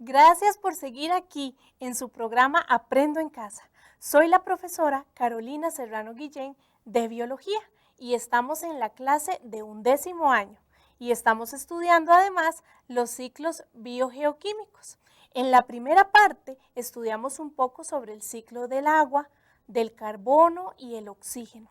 Gracias por seguir aquí en su programa Aprendo en Casa. Soy la profesora Carolina Serrano Guillén de Biología y estamos en la clase de 11º año y estamos estudiando además los ciclos biogeoquímicos. En la primera parte estudiamos un poco sobre el ciclo del agua, del carbono y el oxígeno.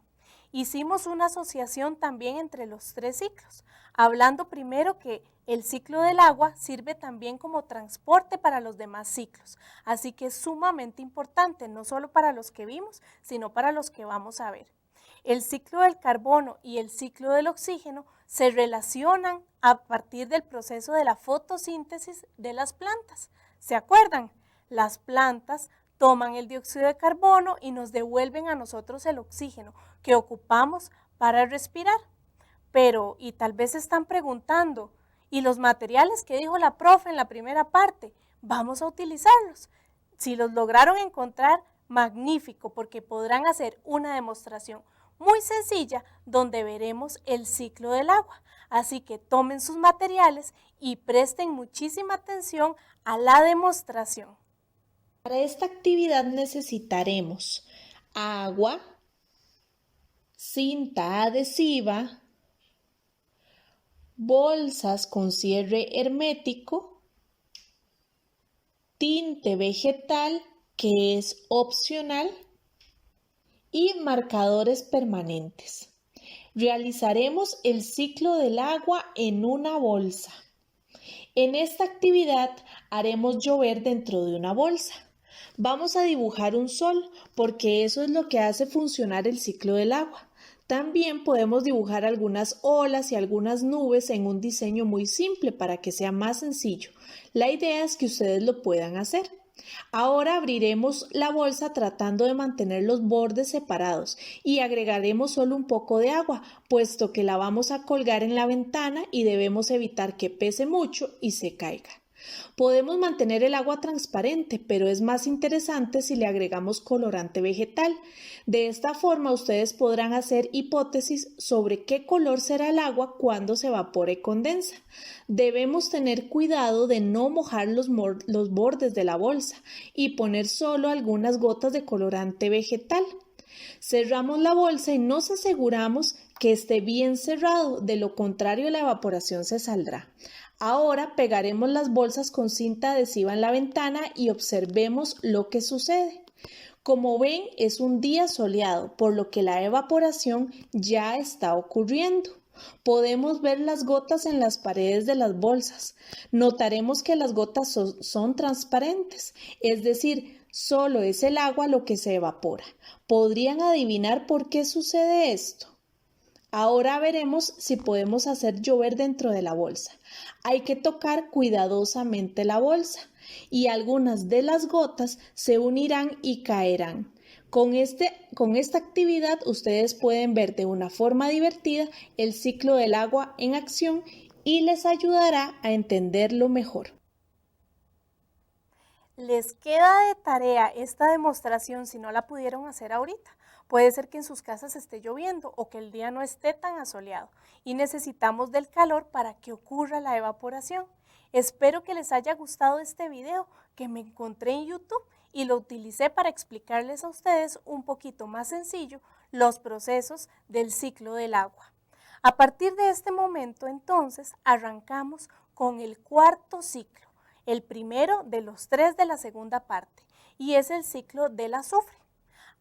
Hicimos una asociación también entre los tres ciclos, hablando primero que el ciclo del agua sirve también como transporte para los demás ciclos, así que es sumamente importante, no solo para los que vimos, sino para los que vamos a ver. El ciclo del carbono y el ciclo del oxígeno se relacionan a partir del proceso de la fotosíntesis de las plantas. ¿Se acuerdan? Las plantas toman el dióxido de carbono y nos devuelven a nosotros el oxígeno que ocupamos para respirar. Pero, y tal vez se están preguntando, ¿y los materiales que dijo la profe en la primera parte? Vamos a utilizarlos. Si los lograron encontrar, magnífico, porque podrán hacer una demostración muy sencilla donde veremos el ciclo del agua. Así que tomen sus materiales y presten muchísima atención a la demostración. Para esta actividad necesitaremos agua, cinta adhesiva, bolsas con cierre hermético, tinte vegetal que es opcional y marcadores permanentes. Realizaremos el ciclo del agua en una bolsa. En esta actividad haremos llover dentro de una bolsa. Vamos a dibujar un sol porque eso es lo que hace funcionar el ciclo del agua. También podemos dibujar algunas olas y algunas nubes en un diseño muy simple para que sea más sencillo. La idea es que ustedes lo puedan hacer. Ahora abriremos la bolsa tratando de mantener los bordes separados y agregaremos solo un poco de agua, puesto que la vamos a colgar en la ventana y debemos evitar que pese mucho y se caiga. Podemos mantener el agua transparente, pero es más interesante si le agregamos colorante vegetal. De esta forma ustedes podrán hacer hipótesis sobre qué color será el agua cuando se evapora y condensa. Debemos tener cuidado de no mojar los bordes de la bolsa y poner solo algunas gotas de colorante vegetal. Cerramos la bolsa y nos aseguramos que esté bien cerrado, de lo contrario la evaporación se saldrá. Ahora pegaremos las bolsas con cinta adhesiva en la ventana y observemos lo que sucede. Como ven, es un día soleado, por lo que la evaporación ya está ocurriendo. Podemos ver las gotas en las paredes de las bolsas. Notaremos que las gotas son transparentes, es decir, solo es el agua lo que se evapora. ¿Podrían adivinar por qué sucede esto? Ahora veremos si podemos hacer llover dentro de la bolsa. Hay que tocar cuidadosamente la bolsa y algunas de las gotas se unirán y caerán. Con esta actividad ustedes pueden ver de una forma divertida el ciclo del agua en acción y les ayudará a entenderlo mejor. Les queda de tarea esta demostración si no la pudieron hacer ahorita. Puede ser que en sus casas esté lloviendo o que el día no esté tan asoleado y necesitamos del calor para que ocurra la evaporación. Espero que les haya gustado este video que me encontré en YouTube y lo utilicé para explicarles a ustedes un poquito más sencillo los procesos del ciclo del agua. A partir de este momento, entonces, arrancamos con el cuarto ciclo, el primero de los 3 de la segunda parte, y es el ciclo del azufre.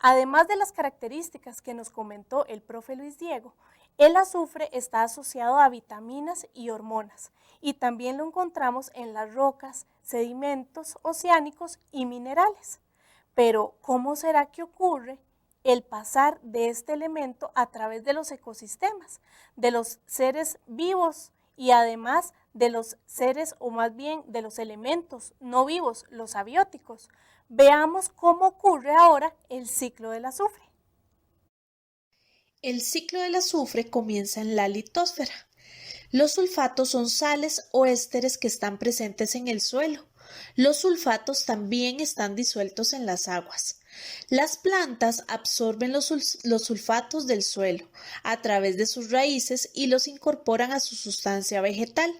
Además de las características que nos comentó el profe Luis Diego, el azufre está asociado a vitaminas y hormonas, y también lo encontramos en las rocas, sedimentos oceánicos y minerales. Pero, ¿cómo será que ocurre el pasar de este elemento a través de los ecosistemas, de los seres vivos y además de los seres, o más bien de los elementos no vivos, los abióticos? Veamos cómo ocurre ahora el ciclo del azufre. El ciclo del azufre comienza en la litosfera. Los sulfatos son sales o ésteres que están presentes en el suelo. Los sulfatos también están disueltos en las aguas. Las plantas absorben los sulfatos del suelo a través de sus raíces y los incorporan a su sustancia vegetal.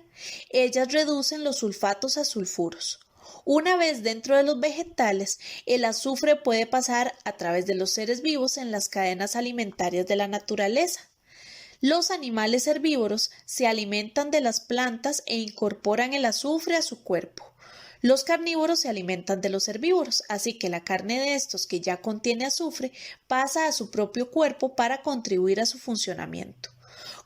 Ellas reducen los sulfatos a sulfuros. Una vez dentro de los vegetales, el azufre puede pasar a través de los seres vivos en las cadenas alimentarias de la naturaleza. Los animales herbívoros se alimentan de las plantas e incorporan el azufre a su cuerpo. Los carnívoros se alimentan de los herbívoros, así que la carne de estos que ya contiene azufre pasa a su propio cuerpo para contribuir a su funcionamiento.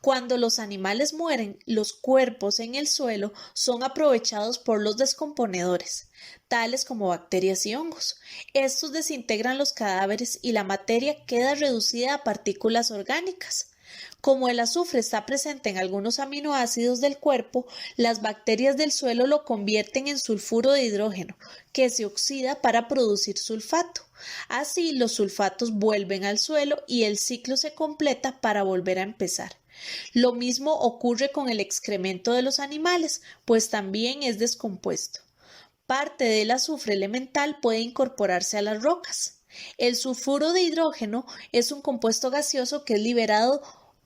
Cuando los animales mueren, los cuerpos en el suelo son aprovechados por los descomponedores, tales como bacterias y hongos. Estos desintegran los cadáveres y la materia queda reducida a partículas orgánicas. Como el azufre está presente en algunos aminoácidos del cuerpo, las bacterias del suelo lo convierten en sulfuro de hidrógeno, que se oxida para producir sulfato. Así, los sulfatos vuelven al suelo y el ciclo se completa para volver a empezar. Lo mismo ocurre con el excremento de los animales, pues también es descompuesto. Parte del azufre elemental puede incorporarse a las rocas. El sulfuro de hidrógeno es un compuesto gaseoso que es liberado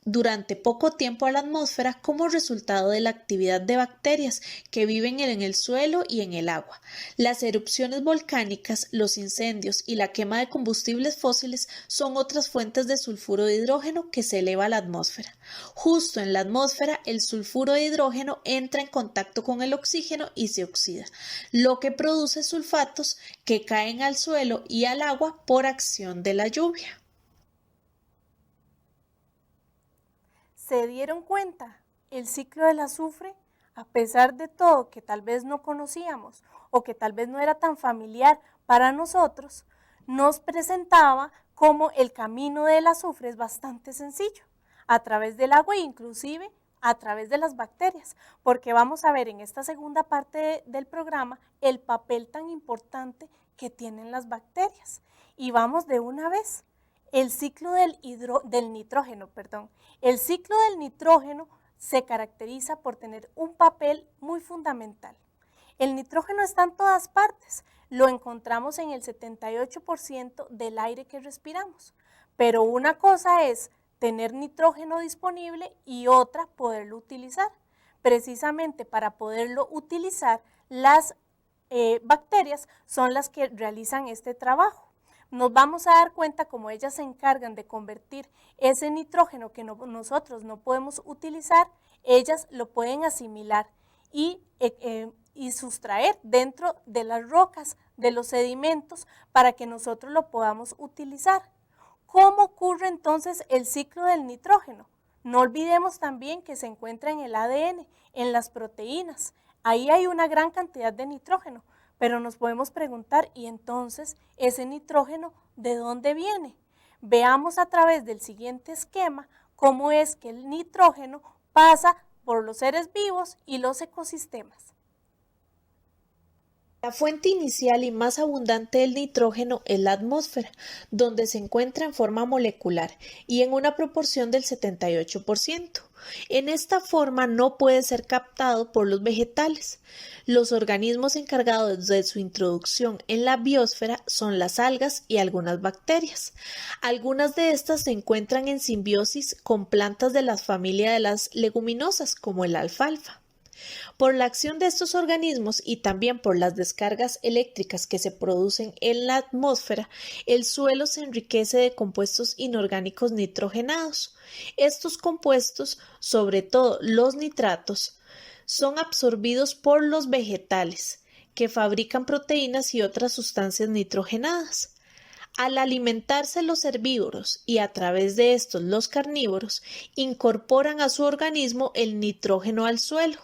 durante poco tiempo a la atmósfera como resultado de la actividad de bacterias que viven en el suelo y en el agua. Las erupciones volcánicas, los incendios y la quema de combustibles fósiles son otras fuentes de sulfuro de hidrógeno que se eleva a la atmósfera. Justo en la atmósfera, el sulfuro de hidrógeno entra en contacto con el oxígeno y se oxida, lo que produce sulfatos que caen al suelo y al agua por acción de la lluvia. ¿Se dieron cuenta? El ciclo del azufre, a pesar de todo que tal vez no conocíamos o que tal vez no era tan familiar para nosotros, nos presentaba como el camino del azufre es bastante sencillo, a través del agua e inclusive a través de las bacterias, porque vamos a ver en esta segunda parte del programa el papel tan importante que tienen las bacterias. Y vamos de una vez. El ciclo del nitrógeno. El ciclo del nitrógeno se caracteriza por tener un papel muy fundamental. El nitrógeno está en todas partes, lo encontramos en el 78% del aire que respiramos, pero una cosa es tener nitrógeno disponible y otra poderlo utilizar. Precisamente para poderlo utilizar, las bacterias son las que realizan este trabajo. Nos vamos a dar cuenta cómo ellas se encargan de convertir ese nitrógeno que nosotros no podemos utilizar, ellas lo pueden asimilar y sustraer dentro de las rocas, de los sedimentos, para que nosotros lo podamos utilizar. ¿Cómo ocurre entonces el ciclo del nitrógeno? No olvidemos también que se encuentra en el ADN, en las proteínas. Ahí hay una gran cantidad de nitrógeno. Pero nos podemos preguntar, ¿y entonces ese nitrógeno de dónde viene? Veamos a través del siguiente esquema cómo es que el nitrógeno pasa por los seres vivos y los ecosistemas. La fuente inicial y más abundante del nitrógeno es la atmósfera, donde se encuentra en forma molecular y en una proporción del 78%. En esta forma no puede ser captado por los vegetales. Los organismos encargados de su introducción en la biosfera son las algas y algunas bacterias. Algunas de estas se encuentran en simbiosis con plantas de la familia de las leguminosas, como el alfalfa. Por la acción de estos organismos y también por las descargas eléctricas que se producen en la atmósfera, el suelo se enriquece de compuestos inorgánicos nitrogenados. Estos compuestos, sobre todo los nitratos, son absorbidos por los vegetales, que fabrican proteínas y otras sustancias nitrogenadas. Al alimentarse los herbívoros y a través de estos los carnívoros, incorporan a su organismo el nitrógeno al suelo.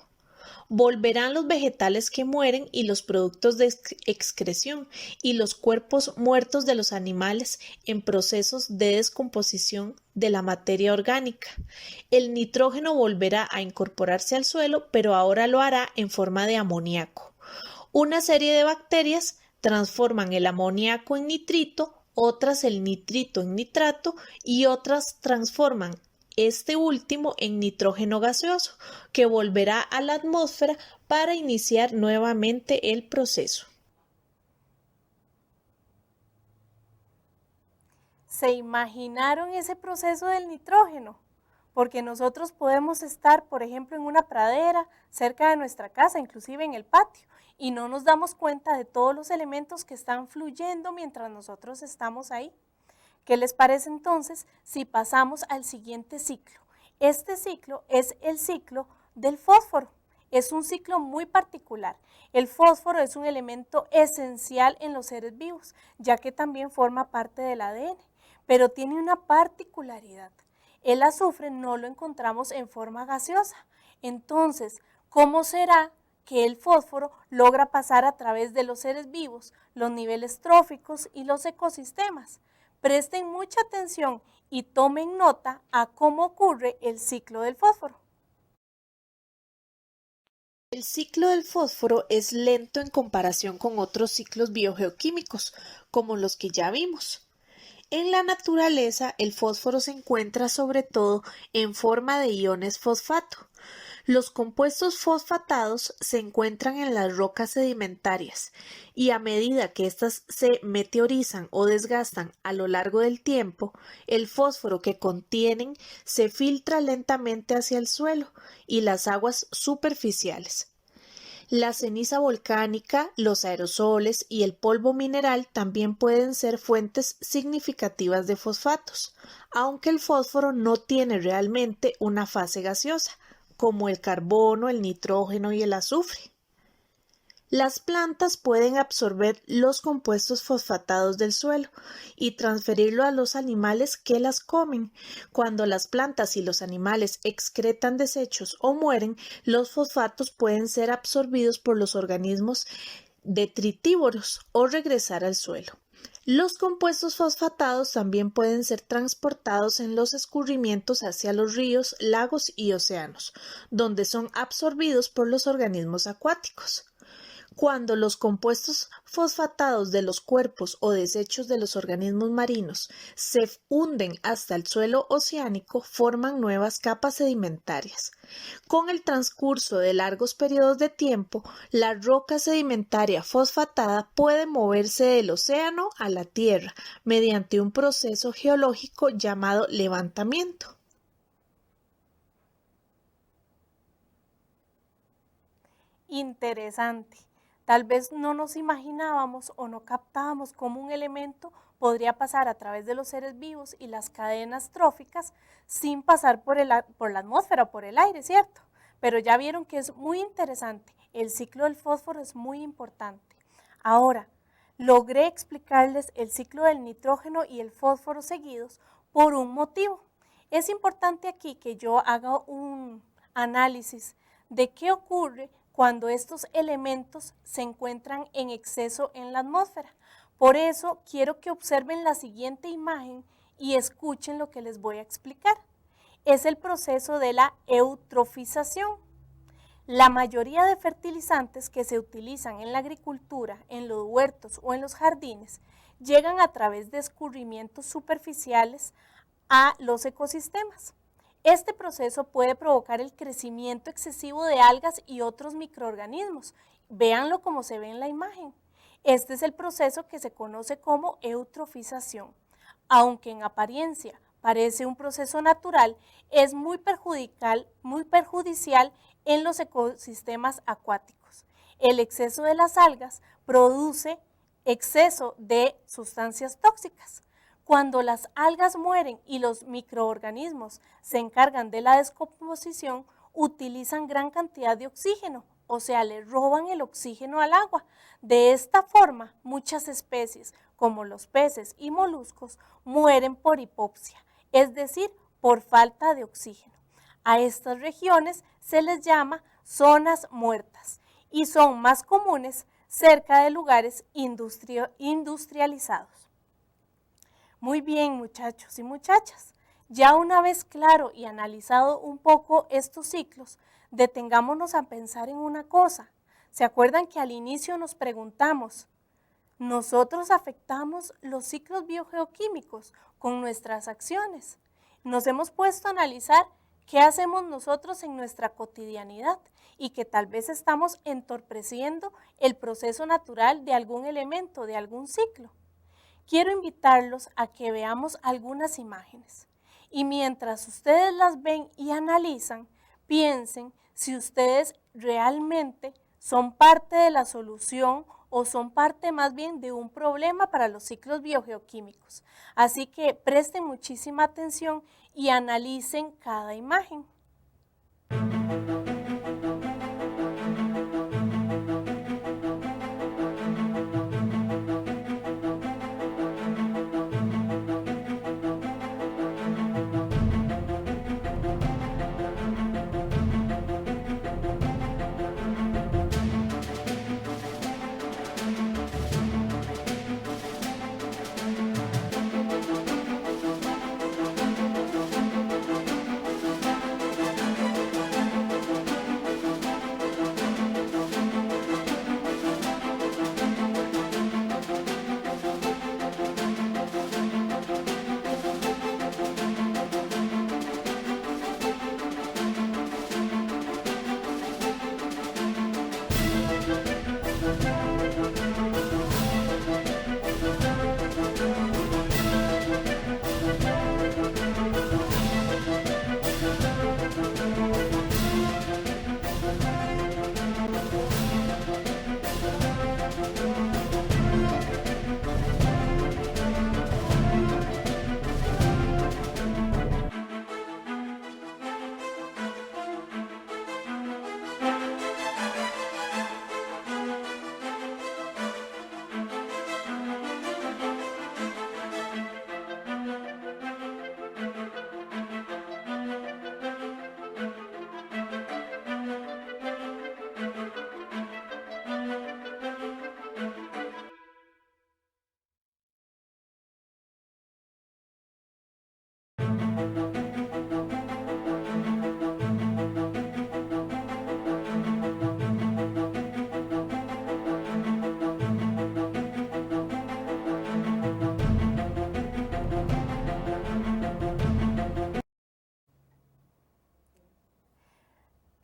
Volverán los vegetales que mueren y los productos de excreción y los cuerpos muertos de los animales en procesos de descomposición de la materia orgánica. El nitrógeno volverá a incorporarse al suelo, pero ahora lo hará en forma de amoníaco. Una serie de bacterias transforman el amoníaco en nitrito otras el nitrito en nitrato y otras transforman este último en nitrógeno gaseoso, que volverá a la atmósfera para iniciar nuevamente el proceso. ¿Se imaginaron ese proceso del nitrógeno? Porque nosotros podemos estar, por ejemplo, en una pradera cerca de nuestra casa, inclusive en el patio, y no nos damos cuenta de todos los elementos que están fluyendo mientras nosotros estamos ahí. ¿Qué les parece entonces si pasamos al siguiente ciclo? Este ciclo es el ciclo del fósforo. Es un ciclo muy particular. El fósforo es un elemento esencial en los seres vivos, ya que también forma parte del ADN, pero tiene una particularidad. El azufre no lo encontramos en forma gaseosa. Entonces, ¿cómo será que el fósforo logra pasar a través de los seres vivos, los niveles tróficos y los ecosistemas? Presten mucha atención y tomen nota a cómo ocurre el ciclo del fósforo. El ciclo del fósforo es lento en comparación con otros ciclos biogeoquímicos, como los que ya vimos. En la naturaleza, el fósforo se encuentra sobre todo en forma de iones fosfato. Los compuestos fosfatados se encuentran en las rocas sedimentarias y a medida que éstas se meteorizan o desgastan a lo largo del tiempo, el fósforo que contienen se filtra lentamente hacia el suelo y las aguas superficiales. La ceniza volcánica, los aerosoles y el polvo mineral también pueden ser fuentes significativas de fosfatos, aunque el fósforo no tiene realmente una fase gaseosa, como el carbono, el nitrógeno y el azufre. Las plantas pueden absorber los compuestos fosfatados del suelo y transferirlo a los animales que las comen. Cuando las plantas y los animales excretan desechos o mueren, los fosfatos pueden ser absorbidos por los organismos detritívoros o regresar al suelo. Los compuestos fosfatados también pueden ser transportados en los escurrimientos hacia los ríos, lagos y océanos, donde son absorbidos por los organismos acuáticos. Cuando los compuestos fosfatados de los cuerpos o desechos de los organismos marinos se hunden hasta el suelo oceánico, forman nuevas capas sedimentarias. Con el transcurso de largos periodos de tiempo, la roca sedimentaria fosfatada puede moverse del océano a la tierra mediante un proceso geológico llamado levantamiento. Interesante. Tal vez no nos imaginábamos o no captábamos cómo un elemento podría pasar a través de los seres vivos y las cadenas tróficas sin pasar por la atmósfera o por el aire, ¿cierto? Pero ya vieron que es muy interesante. El ciclo del fósforo es muy importante. Ahora, logré explicarles el ciclo del nitrógeno y el fósforo seguidos por un motivo. Es importante aquí que yo haga un análisis de qué ocurre cuando estos elementos se encuentran en exceso en la atmósfera. Por eso quiero que observen la siguiente imagen y escuchen lo que les voy a explicar. Es el proceso de la eutrofización. La mayoría de fertilizantes que se utilizan en la agricultura, en los huertos o en los jardines, llegan a través de escurrimientos superficiales a los ecosistemas. Este proceso puede provocar el crecimiento excesivo de algas y otros microorganismos. Véanlo como se ve en la imagen. Este es el proceso que se conoce como eutrofización. Aunque en apariencia parece un proceso natural, es muy perjudicial en los ecosistemas acuáticos. El exceso de las algas produce exceso de sustancias tóxicas. Cuando las algas mueren y los microorganismos se encargan de la descomposición, utilizan gran cantidad de oxígeno, o sea, le roban el oxígeno al agua. De esta forma, muchas especies, como los peces y moluscos, mueren por hipoxia, es decir, por falta de oxígeno. A estas regiones se les llama zonas muertas y son más comunes cerca de lugares industrializados. Muy bien, muchachos y muchachas. Ya una vez claro y analizado un poco estos ciclos, detengámonos a pensar en una cosa. ¿Se acuerdan que al inicio nos preguntamos Nosotros afectamos los ciclos biogeoquímicos con nuestras acciones. Nos hemos puesto a analizar qué hacemos nosotros en nuestra cotidianidad y que tal vez estamos entorpeciendo el proceso natural de algún elemento, de algún ciclo. Quiero invitarlos a que veamos algunas imágenes y mientras ustedes las ven y analizan, piensen si ustedes realmente son parte de la solución o son parte más bien de un problema para los ciclos biogeoquímicos. Así que presten muchísima atención y analicen cada imagen.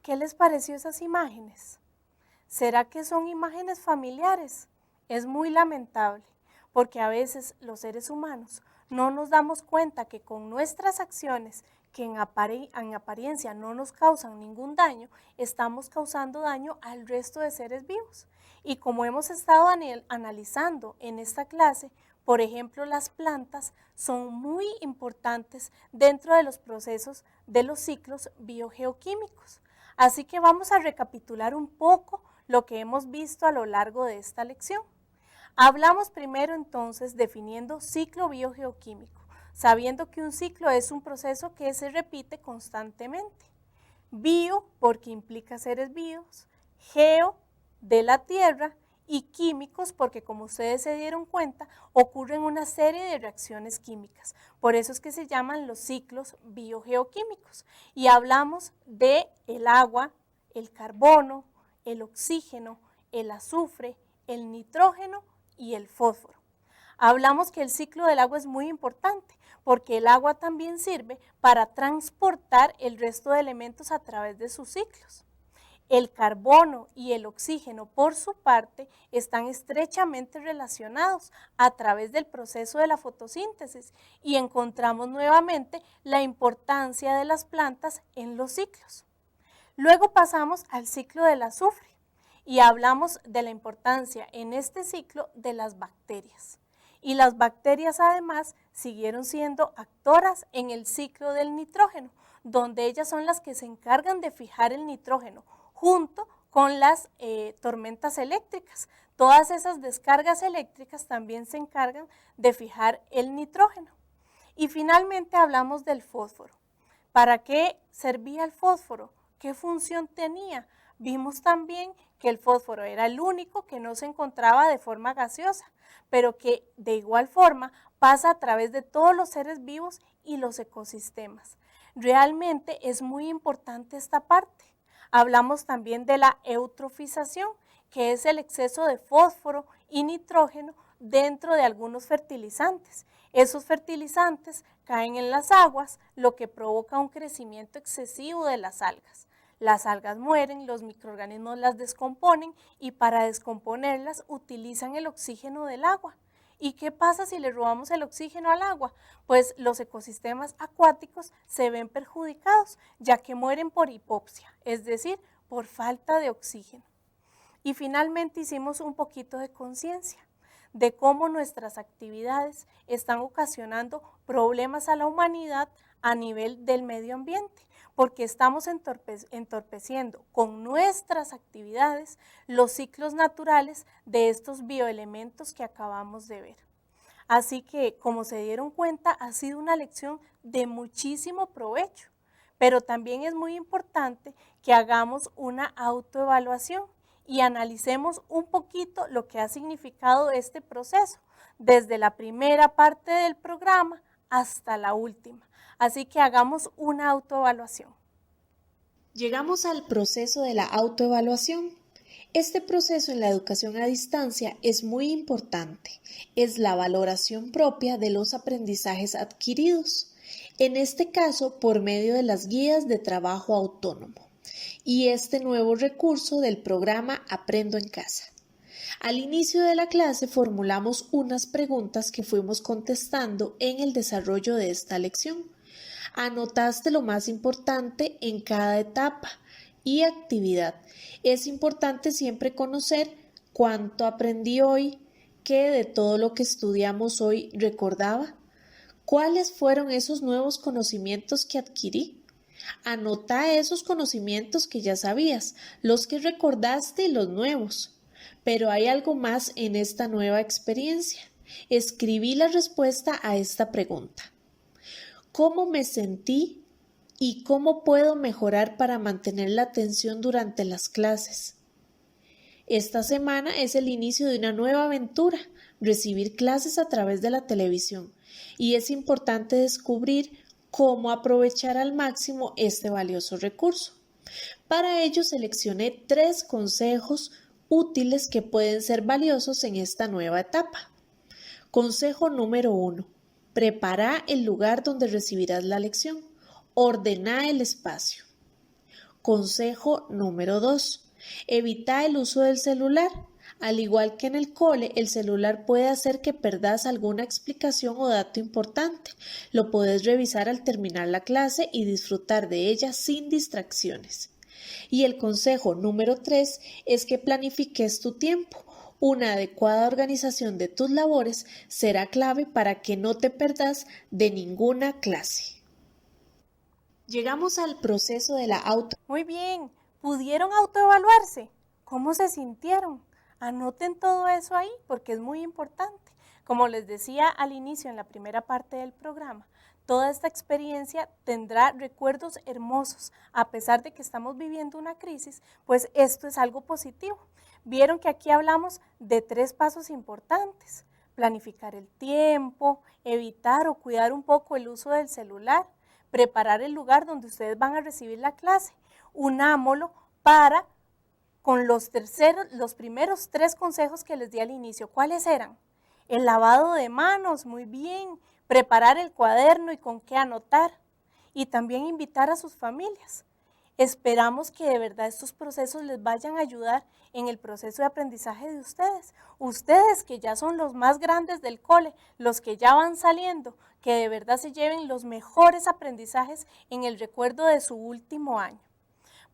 ¿Qué les pareció esas imágenes? ¿Será que son imágenes familiares? Es muy lamentable, porque a veces los seres humanos no nos damos cuenta que con nuestras acciones, que en apariencia no nos causan ningún daño, estamos causando daño al resto de seres vivos. Y como hemos estado analizando en esta clase, por ejemplo, las plantas son muy importantes dentro de los procesos de los ciclos biogeoquímicos. Así que vamos a recapitular un poco lo que hemos visto a lo largo de esta lección. Hablamos primero entonces definiendo ciclo biogeoquímico, sabiendo que un ciclo es un proceso que se repite constantemente. Bio porque implica seres vivos, geo de la tierra y químicos porque como ustedes se dieron cuenta ocurren una serie de reacciones químicas. Por eso es que se llaman los ciclos biogeoquímicos y hablamos de el agua, el carbono, el oxígeno, el azufre, el nitrógeno y el fósforo. Hablamos que el ciclo del agua es muy importante porque el agua también sirve para transportar el resto de elementos a través de sus ciclos. El carbono y el oxígeno, por su parte, están estrechamente relacionados a través del proceso de la fotosíntesis y encontramos nuevamente la importancia de las plantas en los ciclos. Luego pasamos al ciclo del azufre y hablamos de la importancia en este ciclo de las bacterias. Y las bacterias además siguieron siendo actoras en el ciclo del nitrógeno, donde ellas son las que se encargan de fijar el nitrógeno junto con las tormentas eléctricas. Todas esas descargas eléctricas también se encargan de fijar el nitrógeno. Y finalmente hablamos del fósforo. ¿Para qué servía el fósforo? ¿Qué función tenía? Vimos también que el fósforo era el único que no se encontraba de forma gaseosa, pero que de igual forma pasa a través de todos los seres vivos y los ecosistemas. Realmente es muy importante esta parte. Hablamos también de la eutrofización, que es el exceso de fósforo y nitrógeno dentro de algunos fertilizantes. Esos fertilizantes caen en las aguas, lo que provoca un crecimiento excesivo de las algas. Las algas mueren, los microorganismos las descomponen y para descomponerlas utilizan el oxígeno del agua. ¿Y qué pasa si le robamos el oxígeno al agua? Pues los ecosistemas acuáticos se ven perjudicados, ya que mueren por hipoxia, es decir, por falta de oxígeno. Y finalmente hicimos un poquito de conciencia de cómo nuestras actividades están ocasionando problemas a la humanidad a nivel del medio ambiente, porque estamos entorpeciendo con nuestras actividades los ciclos naturales de estos bioelementos que acabamos de ver. Así que, como se dieron cuenta, ha sido una lección de muchísimo provecho, pero también es muy importante que hagamos una autoevaluación y analicemos un poquito lo que ha significado este proceso, desde la primera parte del programa hasta la última. Así que hagamos una autoevaluación. Llegamos al proceso de la autoevaluación. Este proceso en la educación a distancia es muy importante. Es la valoración propia de los aprendizajes adquiridos, en este caso por medio de las guías de trabajo autónomo y este nuevo recurso del programa Aprendo en Casa. Al inicio de la clase formulamos unas preguntas que fuimos contestando en el desarrollo de esta lección. Anotaste lo más importante en cada etapa y actividad. Es importante siempre conocer cuánto aprendí hoy, qué de todo lo que estudiamos hoy recordaba, cuáles fueron esos nuevos conocimientos que adquirí. Anota esos conocimientos que ya sabías, los que recordaste y los nuevos. Pero hay algo más en esta nueva experiencia. Escribí la respuesta a esta pregunta. ¿Cómo me sentí y cómo puedo mejorar para mantener la atención durante las clases? Esta semana es el inicio de una nueva aventura, recibir clases a través de la televisión, y es importante descubrir cómo aprovechar al máximo este valioso recurso. Para ello seleccioné 3 consejos útiles que pueden ser valiosos en esta nueva etapa. Consejo número 1. Prepara el lugar donde recibirás la lección. Ordena el espacio. Consejo número 2. Evita el uso del celular. Al igual que en el cole, el celular puede hacer que perdas alguna explicación o dato importante. Lo puedes revisar al terminar la clase y disfrutar de ella sin distracciones. Y el consejo número 3 es que planifiques tu tiempo. Una adecuada organización de tus labores será clave para que no te perdas de ninguna clase. Llegamos al proceso de la Muy bien, ¿pudieron autoevaluarse? ¿Cómo se sintieron? Anoten todo eso ahí porque es muy importante. Como les decía al inicio en la primera parte del programa, toda esta experiencia tendrá recuerdos hermosos. A pesar de que estamos viviendo una crisis, pues esto es algo positivo. Vieron que aquí hablamos de 3 pasos importantes: planificar el tiempo, evitar o cuidar un poco el uso del celular, preparar el lugar donde ustedes van a recibir la clase, unámoslo con los primeros 3 consejos que les di al inicio. ¿Cuáles eran? El lavado de manos, muy bien, preparar el cuaderno y con qué anotar, y también invitar a sus familias. Esperamos que de verdad estos procesos les vayan a ayudar en el proceso de aprendizaje de ustedes. Ustedes que ya son los más grandes del cole, los que ya van saliendo, que de verdad se lleven los mejores aprendizajes en el recuerdo de su último año.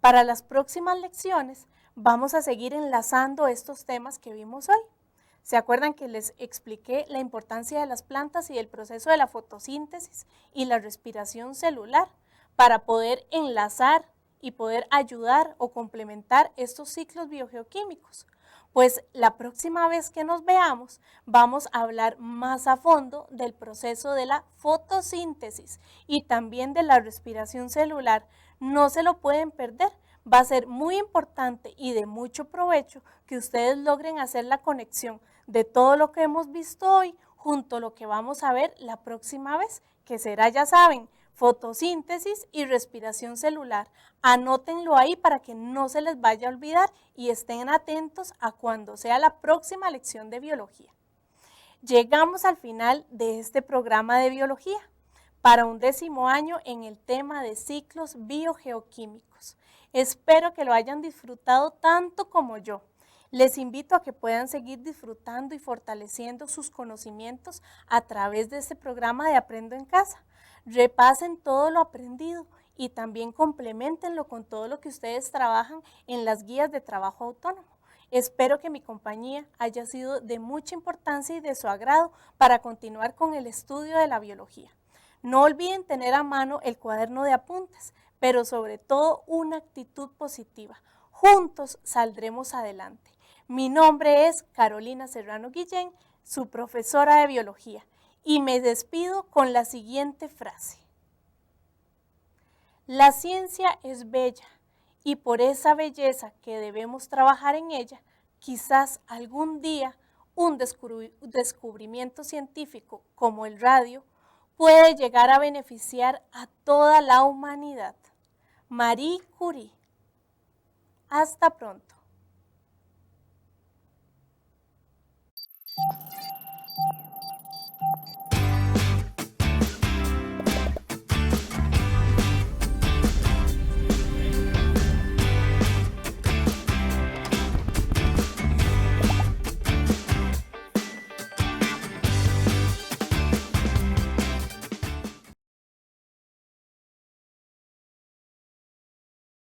Para las próximas lecciones vamos a seguir enlazando estos temas que vimos hoy. ¿Se acuerdan que les expliqué la importancia de las plantas y del proceso de la fotosíntesis y la respiración celular para poder enlazar y poder ayudar o complementar estos ciclos biogeoquímicos? Pues la próxima vez que nos veamos vamos a hablar más a fondo del proceso de la fotosíntesis y también de la respiración celular. No se lo pueden perder. Va a ser muy importante y de mucho provecho que ustedes logren hacer la conexión de todo lo que hemos visto hoy junto a lo que vamos a ver la próxima vez, que será, ya saben, fotosíntesis y respiración celular. Anótenlo ahí para que no se les vaya a olvidar y estén atentos a cuando sea la próxima lección de biología. Llegamos al final de este programa de biología para un 10º año en el tema de ciclos biogeoquímicos. Espero que lo hayan disfrutado tanto como yo. Les invito a que puedan seguir disfrutando y fortaleciendo sus conocimientos a través de este programa de Aprendo en Casa. Repasen todo lo aprendido y también complementenlo con todo lo que ustedes trabajan en las guías de trabajo autónomo. Espero que mi compañía haya sido de mucha importancia y de su agrado para continuar con el estudio de la biología. No olviden tener a mano el cuaderno de apuntes, pero sobre todo una actitud positiva. Juntos saldremos adelante. Mi nombre es Carolina Serrano Guillén, su profesora de biología, y me despido con la siguiente frase. La ciencia es bella y por esa belleza que debemos trabajar en ella, quizás algún día un descubrimiento científico como el radio puede llegar a beneficiar a toda la humanidad. Marie Curie. Hasta pronto.